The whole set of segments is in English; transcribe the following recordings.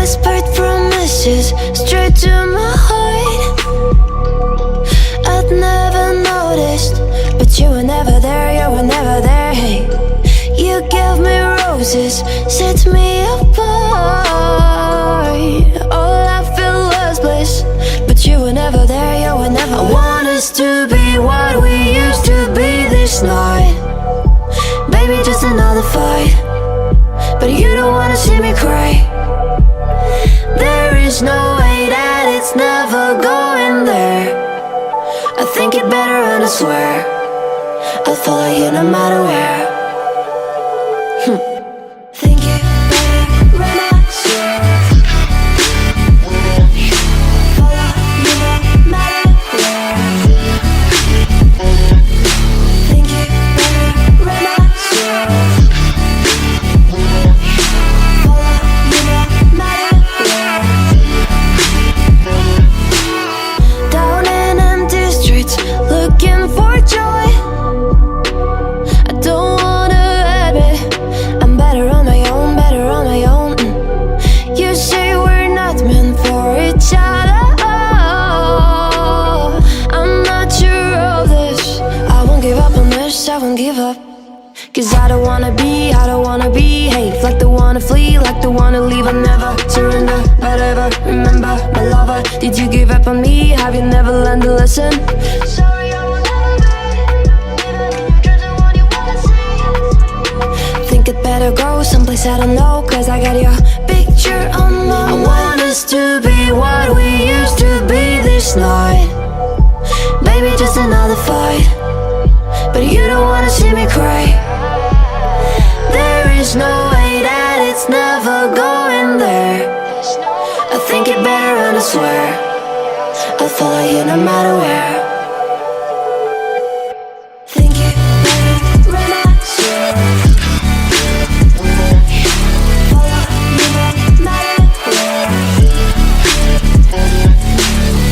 Whispered promises straight to my heart. I'd never noticed, but you were never there, you were never there. Hey, you gave me roses, set me apart. All I feel was bliss, but you were never there, you were never there. I want us to be what we used to be this night. Baby, just another fight, but you don't wanna see me cry. There is no way that it's never going there. I think it better and I swear I'll follow you no matter where. Think it better and I swear follow you no matter where. Think it better and I swear follow you no matter where. Down in empty streets, looking for joy. I don't wanna admit I'm better on my own, better on my own. You say we're not meant for each other. I'm not sure of this. I won't give up on this, I won't give up. Cause I don't wanna be hate, like the wanna flee, like the wanna leave. I'll never surrender, but ever remember my lover. Did you give up on me? Have you never learned a lesson? Sorry, I will never be, even if you're the one you wanna see. Think it better go someplace I don't know, cause I got your picture on my mind. I want us to be what we used to be this night. Baby, just another fight, but you don't wanna see me cry. There is no way that it's never going there. I think it better and I swear I'll follow you no matter where. Think it better and I swear follow you no matter where.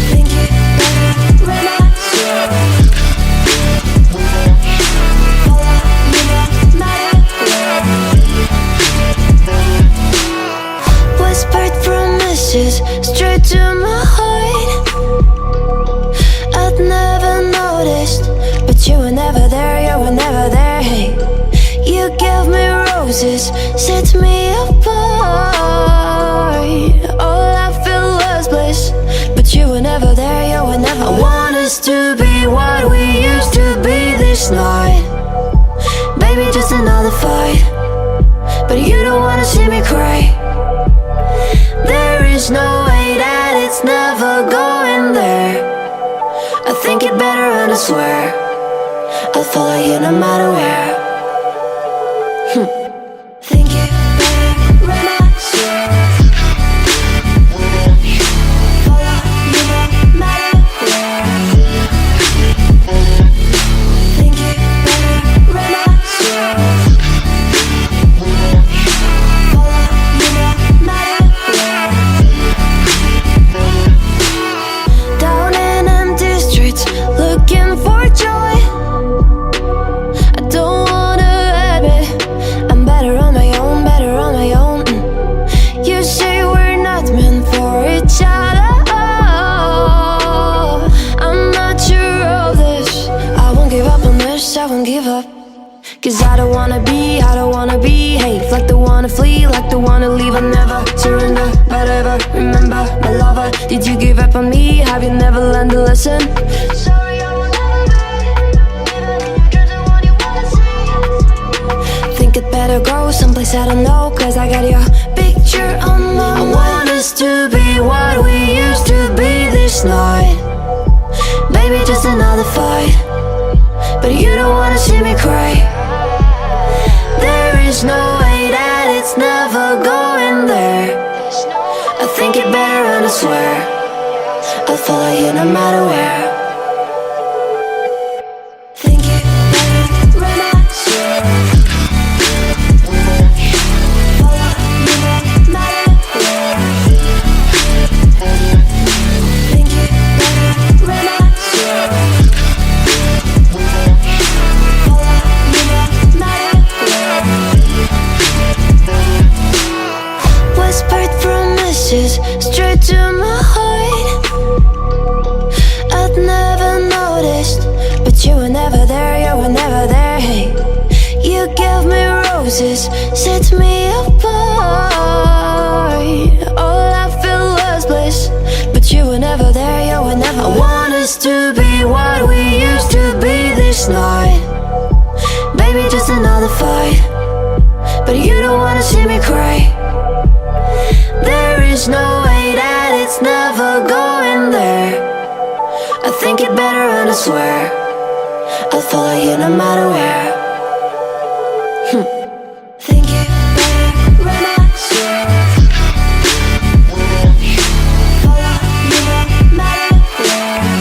Think it better and I swear follow you no matter where. Whispered promises straight to my heart. I'd never noticed, but you were never there, you were never there. Hey, you gave me roses, set me apart. All I feel was bliss, but you were never there, you were never there. I want us to be what we used to be this night. Baby, just another fight, but you don't wanna see me cry. There is no way that it's never going there. I think it better and I swear I'll follow you no matter where. Think it better and I swear follow you no matter where. Think it better and I swear follow you no matter where. Down in empty streets, looking for joy. I don't wanna admit I'm better on my own, better on my own. You say we're not meant for each other. I'm not sure of this. I won't give up on this, I won't give up. Cause I don't wanna be hate, like the wanna flee, like the wanna leave. I'll never surrender, but ever remember my lover. Did you give up on me? Have you never learned a lesson? Sorry, I will never be, even if you're the one you wanna see. Think it better go someplace I don't know, cause I got your picture on my mind. I want us to be what we used to be this night. Baby, just another fight, but you don't wanna see me cry. There is no way that it's never going there. I think it better and I swear I'll follow you no matter where. Think it better and I swear follow you no matter where. Think it better and I swear follow you no matter where. Whispered promises promises straight to my heart. I'd never noticed, but you were never there, you were never there. Hey, you gave me roses, set me apart. All I felt was bliss, but you were never there, you were never there. I want us to be what we used to be this night. Baby, just another fight, but you don't wanna see me cry. There is no way that it's never going there. I think it better and I swear I'll follow you no matter where. Think it better when I swear. Follow you no matter where.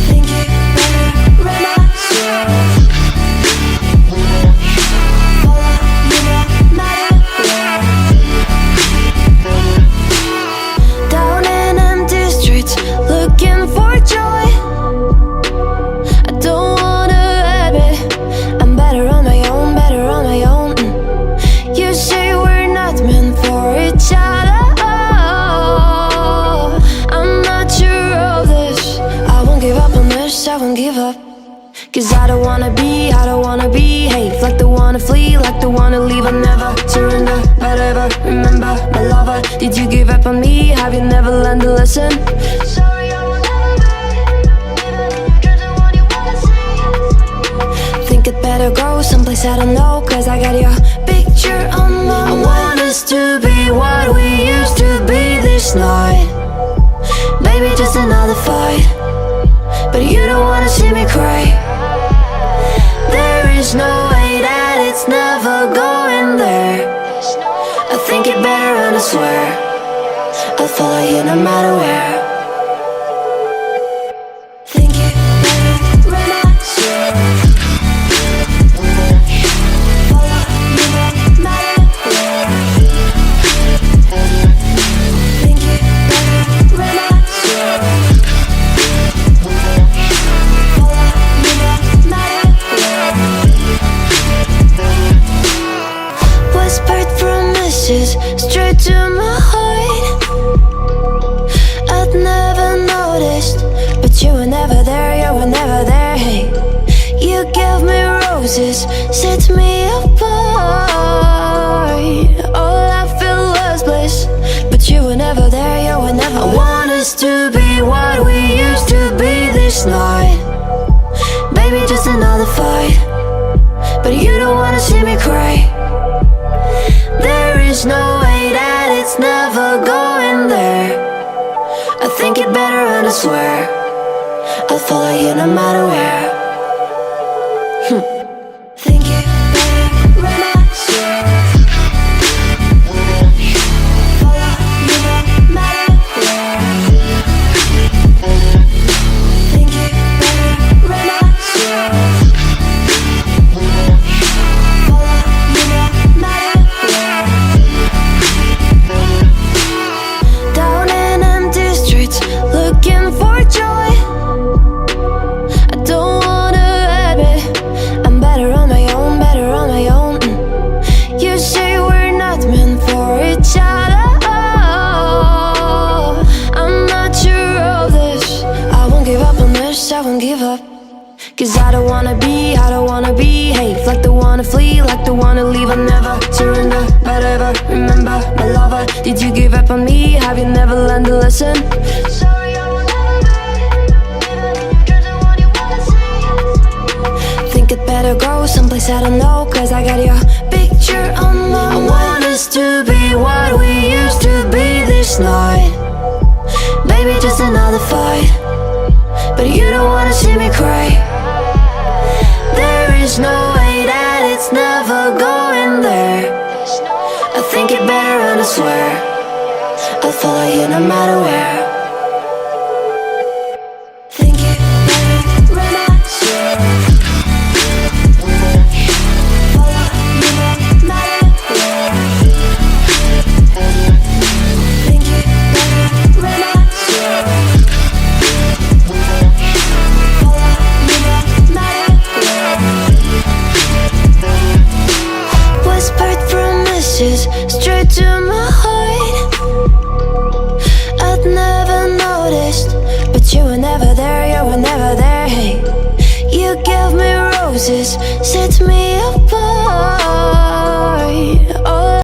Think it better when I swear. Follow you no matter where. Down in empty streets, looking for joy. I don't wanna admit I'm better on my own, better on my own. You say we're not meant for each other. I'm not sure of this. I won't give up on this, I won't give up. Cause I don't wanna behave like the one to flee, like the one to leave. I'll never surrender, but ever remember my lover. Did you give up on me? Have you never learned to listen? Sorry, I will never be, even if you're the one you wanna see. Think it better go someplace I don't know, cause I got your picture on my mind. I want us to be what we used to be this night. Baby, just another fight, but you don't wanna see me cry. There is no way that it's never going there. I think it better and I swear I'll follow you no matter where. Think it better when I swear. Follow you no matter where. Think it better when I swear. Follow you no matter where. Whispered promises straight to my heart. I'd never noticed, but you were never there, you were never there. Hey, you gave me roses, set me apart. All I felt was bliss, but you were never there, you were never there. I want us to be what we used to be this night. Baby, just another fight, but you don't wanna see me cry. There is no way that it's never going there. I think it better and I swear I'll follow you no matter where. Think it better when I swear. Follow you no matter where. Think it better when I swear. Follow you no matter where. Down in empty streets, looking for joy. I don't wanna admit I'm better on my own, better on my own. You say we're not meant for each other. I'm not sure of this. I won't give up on this, I won't give up. Cause I don't wanna behave like the one to flee, like the one to leave. I'll never surrender, but ever remember my lover. Did you give up on me? Have you never learned to listen? Sorry, I will never be, even if you're the one you wanna see. Think it better go someplace I don't know, cause I got your picture on my mind. I want us to be what we used to be this night. Baby, just another fight, but you don't wanna see me cry. There is no way that it's never going there. I think it better and I swear I'll follow you no matter where. Think it better when I swear. Follow you no matter where. Think it better when I swear. Follow you no matter where. Whispered promises roses straight to my heart. I'd never noticed, but you were never there, you were never there. Hey, you gave me roses, set me apart.